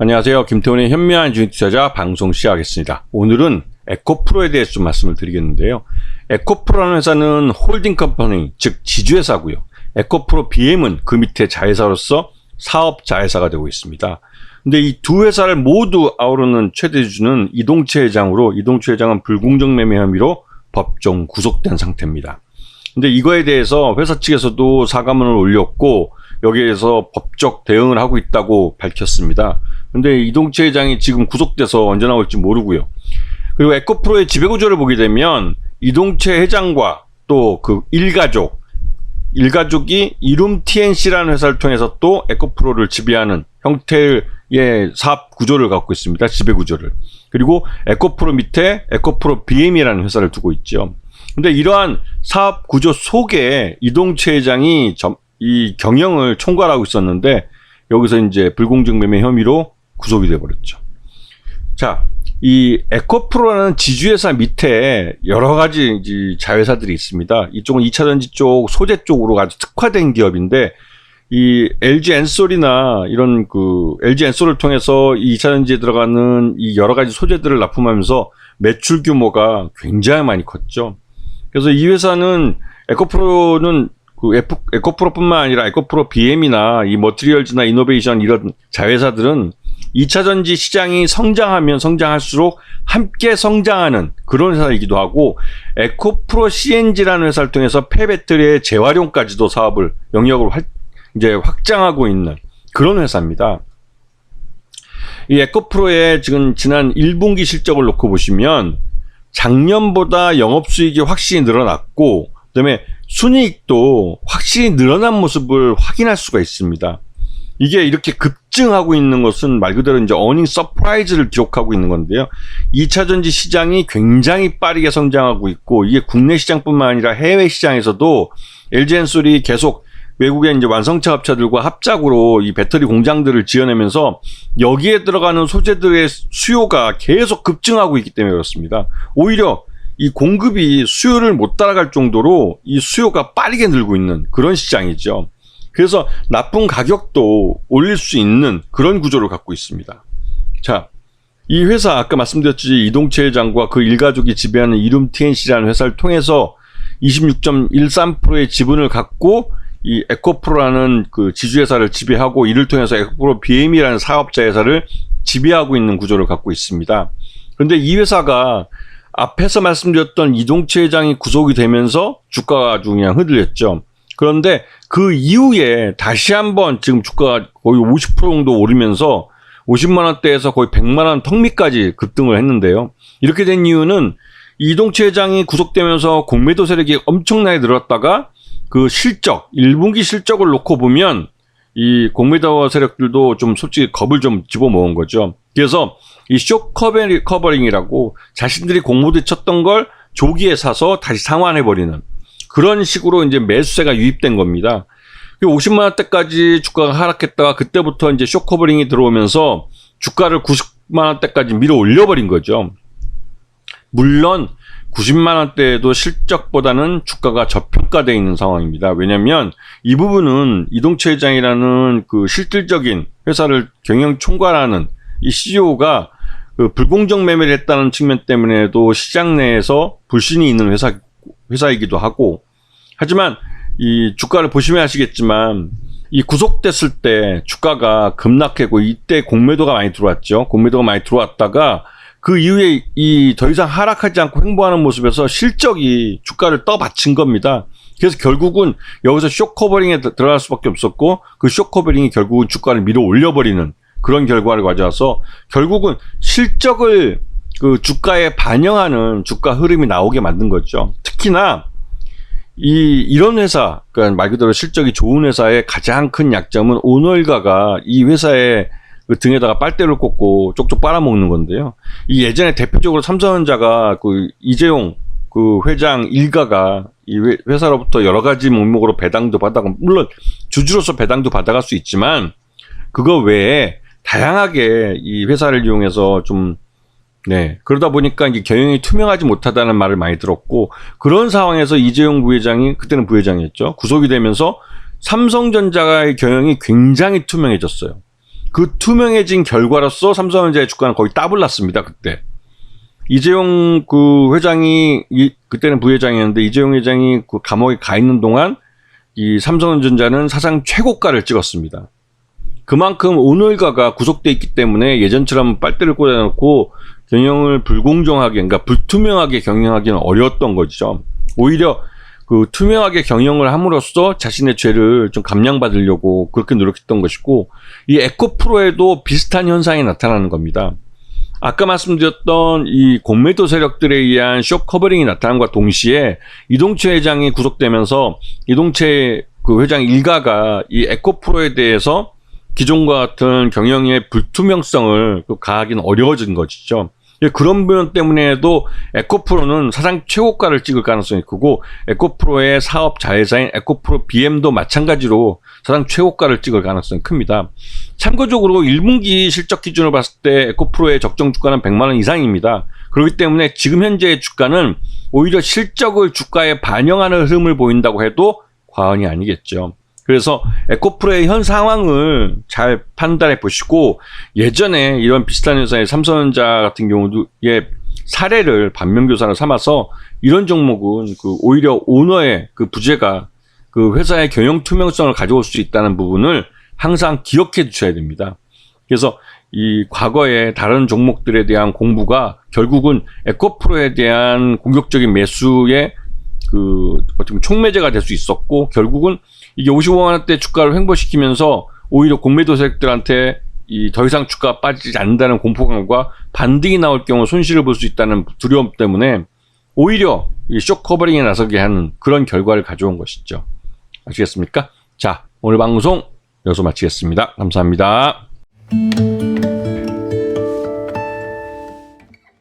안녕하세요. 김태훈의 현명한 주식 투자자 방송 시작하겠습니다. 오늘은 에코프로에 대해서 좀 말씀을 드리겠는데요. 에코프로라는 회사는 홀딩 컴퍼니, 즉 지주회사고요. 에코프로 BM은 그 밑에 자회사로서 사업 자회사가 되고 있습니다. 근데 이 두 회사를 모두 아우르는 최대 주주는 이동채 회장으로, 이동채 회장은 불공정 매매 혐의로 법정 구속된 상태입니다. 근데 이거에 대해서 회사 측에서도 사과문을 올렸고 여기에서 법적 대응을 하고 있다고 밝혔습니다. 근데 이동채 회장이 지금 구속돼서 언제 나올지 모르고요. 그리고 에코프로의 지배구조를 보게 되면 이동채 회장과 또 그 일가족이 이룸 TNC라는 회사를 통해서 또 에코프로를 지배하는 형태의 사업 구조를 갖고 있습니다. 지배구조를. 그리고 에코프로 밑에 에코프로 BM이라는 회사를 두고 있죠. 근데 이러한 사업 구조 속에 이동채 회장이 이 경영을 총괄하고 있었는데 여기서 이제 불공정 매매 혐의로 구속이 돼버렸죠. 자, 이 에코프로라는 지주회사 밑에 여러 가지 자회사들이 있습니다. 이쪽은 2차전지 쪽, 소재 쪽으로 아주 특화된 기업인데 이 LG 엔솔이나 이런 그 LG 엔솔을 통해서 이 2차전지에 들어가는 이 여러 가지 소재들을 납품하면서 매출 규모가 굉장히 많이 컸죠. 그래서 이 회사는 에코프로는 에코프로뿐만 아니라 에코프로 BM이나 이 머티리얼즈나 이노베이션 이런 자회사들은 2차전지 시장이 성장하면 성장할수록 함께 성장하는 그런 회사이기도 하고 에코프로 CNG라는 회사를 통해서 폐배터리의 재활용까지도 사업을 영역으로 이제 확장하고 있는 그런 회사입니다. 이 에코프로의 지금 지난 1분기 실적을 놓고 보시면 작년보다 영업수익이 확실히 늘어났고 그다음에 순이익도 확실히 늘어난 모습을 확인할 수가 있습니다. 이게 이렇게 급증하고 있는 것은 말 그대로 이제 어닝 서프라이즈를 기록하고 있는 건데요. 2차전지 시장이 굉장히 빠르게 성장하고 있고 이게 국내 시장뿐만 아니라 해외 시장에서도 LG 엔솔이 계속 외국의 이제 완성차 업체들과 합작으로 이 배터리 공장들을 지어내면서 여기에 들어가는 소재들의 수요가 계속 급증하고 있기 때문에 그렇습니다. 오히려 이 공급이 수요를 못 따라갈 정도로 이 수요가 빠르게 늘고 있는 그런 시장이죠. 그래서 나쁜 가격도 올릴 수 있는 그런 구조를 갖고 있습니다. 자, 이 회사 아까 말씀드렸듯이 이동채 회장과 그 일가족이 지배하는 이룸 TNC라는 회사를 통해서 26.13%의 지분을 갖고 이 에코프로라는 그 지주회사를 지배하고 이를 통해서 에코프로 BM이라는 사업자 회사를 지배하고 있는 구조를 갖고 있습니다. 그런데 이 회사가 앞에서 말씀드렸던 이동채 회장이 구속이 되면서 주가가 아주 그냥 흔들렸죠. 그런데 그 이후에 다시 한번 지금 주가가 거의 50% 정도 오르면서 50만 원대에서 거의 100만 원 턱 밑까지 급등을 했는데요. 이렇게 된 이유는 이동채 회장이 구속되면서 공매도 세력이 엄청나게 늘었다가 그 실적, 1분기 실적을 놓고 보면 이 공매도 세력들도 좀 솔직히 겁을 좀 집어먹은 거죠. 그래서 이 쇼 커버링이라고 자신들이 공모대 쳤던 걸 조기에 사서 다시 상환해버리는 그런 식으로 이제 매수세가 유입된 겁니다. 50만 원대까지 주가가 하락했다가 그때부터 이제 쇼 커버링이 들어오면서 주가를 90만 원대까지 밀어 올려버린 거죠. 물론 90만 원대에도 실적보다는 주가가 저평가되어 있는 상황입니다. 왜냐하면 이 부분은 이동채 회장이라는 그 실질적인 회사를 경영 총괄하는 이 CEO가 그 불공정 매매를 했다는 측면 때문에도 시장 내에서 불신이 있는 회사이기도 하고 하지만 이 주가를 보시면 아시겠지만 이 구속됐을 때 주가가 급락하고 이때 공매도가 많이 들어왔죠. 공매도가 많이 들어왔다가 그 이후에 이 더 이상 하락하지 않고 횡보하는 모습에서 실적이 주가를 떠받친 겁니다. 그래서 결국은 여기서 쇼커버링에 들어갈 수밖에 없었고 그 쇼커버링이 결국은 주가를 밀어 올려버리는 그런 결과를 가져와서 결국은 실적을 그 주가에 반영하는 주가 흐름이 나오게 만든 거죠. 특히나 이런 회사, 그러니까 말 그대로 실적이 좋은 회사의 가장 큰 약점은 오너일가가 이 회사의 그 등에다가 빨대를 꽂고 쪽쪽 빨아먹는 건데요. 이 예전에 대표적으로 삼성전자가 그 이재용 그 회장 일가가 이 회사로부터 여러 가지 목록으로 배당도 받아가, 물론 주주로서 배당도 받아갈 수 있지만 그거 외에 다양하게 이 회사를 이용해서 좀 그러다 보니까 이제 경영이 투명하지 못하다는 말을 많이 들었고 그런 상황에서 이재용 부회장이 그때는 부회장이었죠. 구속이 되면서 삼성전자의 경영이 굉장히 투명해졌어요. 그 투명해진 결과로서 삼성전자의 주가는 거의 따블났습니다. 그때 이재용 그 회장이 그때는 부회장이었는데 이재용 회장이 그 감옥에 가 있는 동안 이 삼성전자는 사상 최고가를 찍었습니다. 그만큼 오늘가가 구속돼 있기 때문에 예전처럼 빨대를 꽂아놓고 경영을 불공정하게, 그러니까 불투명하게 경영하기는 어려웠던 거죠. 오히려 그 투명하게 경영을 함으로써 자신의 죄를 좀 감량받으려고 그렇게 노력했던 것이고, 이 에코프로에도 비슷한 현상이 나타나는 겁니다. 아까 말씀드렸던 이 공매도 세력들에 의한 쇼 커버링이 나타남과 동시에 이동채 회장이 구속되면서 이동채 그 회장 일가가 이 에코프로에 대해서 기존과 같은 경영의 불투명성을 가하기는 어려워진 것이죠. 그런 부분 때문에도 에코프로는 사상 최고가를 찍을 가능성이 크고, 에코프로의 사업 자회사인 에코프로 BM도 마찬가지로 사상 최고가를 찍을 가능성이 큽니다. 참고적으로 1분기 실적 기준으로 봤을 때 에코프로의 적정 주가는 100만 원 이상입니다. 그렇기 때문에 지금 현재의 주가는 오히려 실적을 주가에 반영하는 흐름을 보인다고 해도 과언이 아니겠죠. 그래서 에코프로의 현 상황을 잘 판단해 보시고, 예전에 이런 비슷한 회사의 삼성전자 같은 경우도의 사례를 반면교사로 삼아서 이런 종목은 그 오히려 오너의 그 부재가 그 회사의 경영 투명성을 가져올 수 있다는 부분을 항상 기억해 두셔야 됩니다. 그래서 이 과거의 다른 종목들에 대한 공부가 결국은 에코프로에 대한 공격적인 매수의 그 어떻게 보면 촉매제가 될 수 있었고, 결국은 이게 55만 원대 주가를 횡보시키면서 오히려 공매도 세력들한테 이 더 이상 주가가 빠지지 않는다는 공포감과 반등이 나올 경우 손실을 볼 수 있다는 두려움 때문에 오히려 이 쇼 커버링에 나서게 하는 그런 결과를 가져온 것이죠. 아시겠습니까? 자, 오늘 방송 여기서 마치겠습니다. 감사합니다.